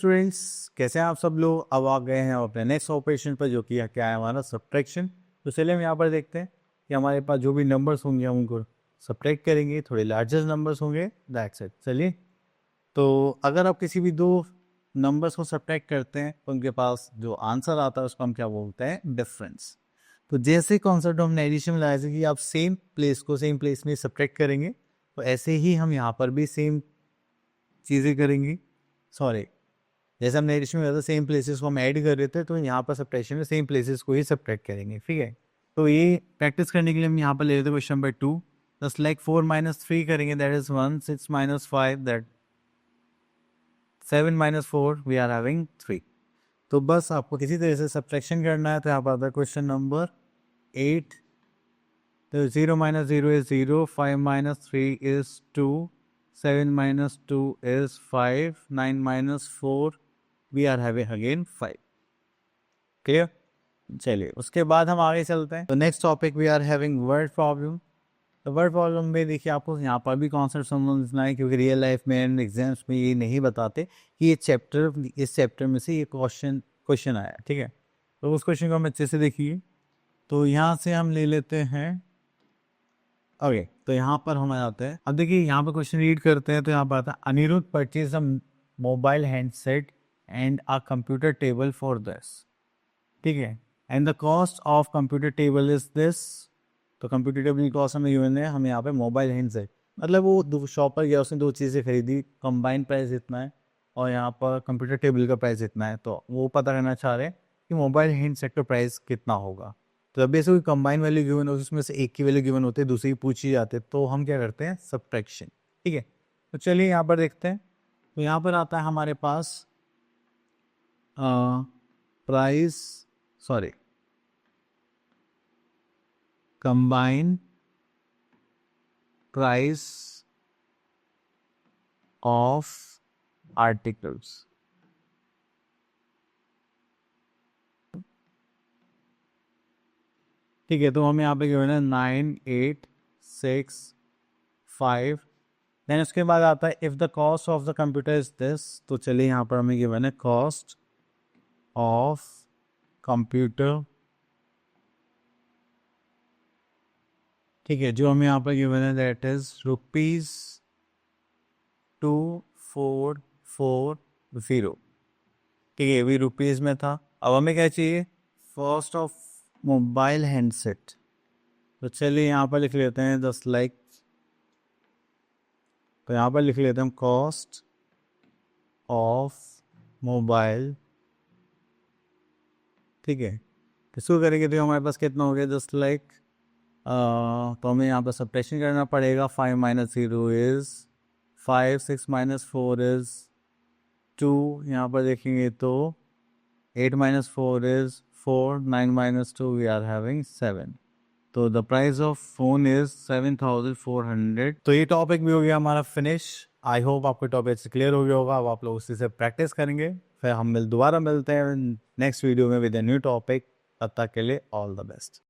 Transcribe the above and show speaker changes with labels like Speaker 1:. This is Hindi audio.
Speaker 1: स्टूडेंट्स, कैसे हैं आप सब लोग। अब आ गए हैं अपने नेक्स्ट ऑपरेशन पर, जो कि क्या है हमारा सब्ट्रैक्शन। तो चलिए हम यहाँ पर देखते हैं कि हमारे पास जो भी नंबर्स होंगे हम उनको सब्ट्रैक्ट करेंगे। थोड़े लार्जेस्ट नंबर्स होंगे, दैट्स इट। चलिए, तो अगर आप किसी भी दो नंबर्स को सब्ट्रैक्ट करते हैं तो उनके पास जो आंसर आता है उसको हम क्या बोलते हैं, डिफरेंस। तो जैसे कॉन्सेप्ट हमने एडिशन में लाया था कि आप सेम प्लेस को सेम प्लेस में सब्ट्रैक्ट करेंगे, तो ऐसे ही हम यहाँ पर भी सेम चीज़ें करेंगे। सॉरी, जैसे हमने एडिशन में सेम प्लेसेस को हम ऐड कर रहे थे, तो यहाँ पर सब्ट्रैक्शन में सेम प्लेसेस को ही सब्ट्रैक्ट करेंगे। ठीक है, तो ये प्रैक्टिस करने के लिए हम यहाँ पर ले लेते हैं क्वेश्चन नंबर 2। जस्ट लाइक 4 - 3 करेंगे, that is 1, 6 - 5 that 7 - 4 we are having 3। तो बस आपको किसी तरह से सब्ट्रैक्शन करना है। तो यहाँ पर आता है क्वेश्चन नंबर 8। तो 0 - 0 is 0, 5 - 3 is 2, 7 - 2 is 5, 9 - 4 we are having again 5। Clear. चलिए, उसके बाद हम आगे चलते हैं। तो next topic we are having word problem. तो वर्ड प्रॉब्लम में देखिए आपको यहाँ पर भी कॉन्सेप्ट समझना है, क्योंकि रियल लाइफ में एंड एग्जाम्स में ये नहीं बताते कि ये चैप्टर, इस चैप्टर में से ये क्वेश्चन आया। ठीक है, तो उस क्वेश्चन को हम अच्छे से देखिए। तो यहाँ से हम ले लेते हैं। ओके, तो यहाँ पर हम आ जाते हैं। अब देखिए यहाँ पर क्वेश्चन रीड करते हैं। तो यहाँ पर आता है Aniruddh purchase a mobile handset and a computer table for this. ठीक है, and the cost of computer table is this. तो कंप्यूटर टेबल की कॉस्ट हमें गिवन है, हमें यहाँ पे मोबाइल हैंडसेट, मतलब वो दो शॉप पर गया, उसने दो चीज़ें खरीदी, कंबाइन प्राइस इतना है और यहाँ पर कंप्यूटर टेबल का प्राइस इतना है। तो वो पता करना चाह रहे हैं कि मोबाइल हैंडसेट का प्राइस कितना होगा। तो जब ऐसे कोई कंबाइन वैल्यू गिवन होती है, उसमें से एक की वैल्यू गिवन होती है, दूसरी पूछी जाती है, तो हम क्या करते हैं, सब्ट्रैक्शन। ठीक है, तो चलिए यहाँ पर देखते हैं। तो यहाँ पर आता है हमारे पास price, sorry, combine price of articles. ठीक है, तो हमें यहाँ पे गिवन है 9, 8, 6, 5। देन उसके बाद आता है if the cost of the computer is this. तो चलिए यहाँ पर हमें गिवन है कॉस्ट ऑफ कंप्यूटर। ठीक है, जो हमें यहाँ पर गिवन है दैट इज ₹2440। ठीक है, भी रुपीज़ में था। अब हमें क्या चाहिए, कॉस्ट ऑफ मोबाइल हैंडसेट। तो चलिए यहाँ पर लिख लेते हैं 10 लाइक। तो यहाँ पर लिख लेते हैं कॉस्ट ऑफ मोबाइल। ठीक है, इसको करेंगे तो हमारे पास कितना हो गया, 10 लाइक। तो हमें यहाँ पर सब्ट्रैक्शन करना पड़ेगा। 5 - 0 इज़ 5, 6 - 4 इज़ 2। यहाँ पर देखेंगे तो 8 - 4 इज़ 4, 9 - 2 वी आर हैविंग 7। तो the price of phone is 7400। तो ये टॉपिक भी हो गया हमारा फिनिश। आई होप आपको टॉपिक से क्लियर हो गया होगा। अब आप लोग उसी से प्रैक्टिस करेंगे, फिर हम दोबारा मिलते हैं नेक्स्ट वीडियो में विद ए न्यू टॉपिक। तब तक के लिए ऑल द बेस्ट।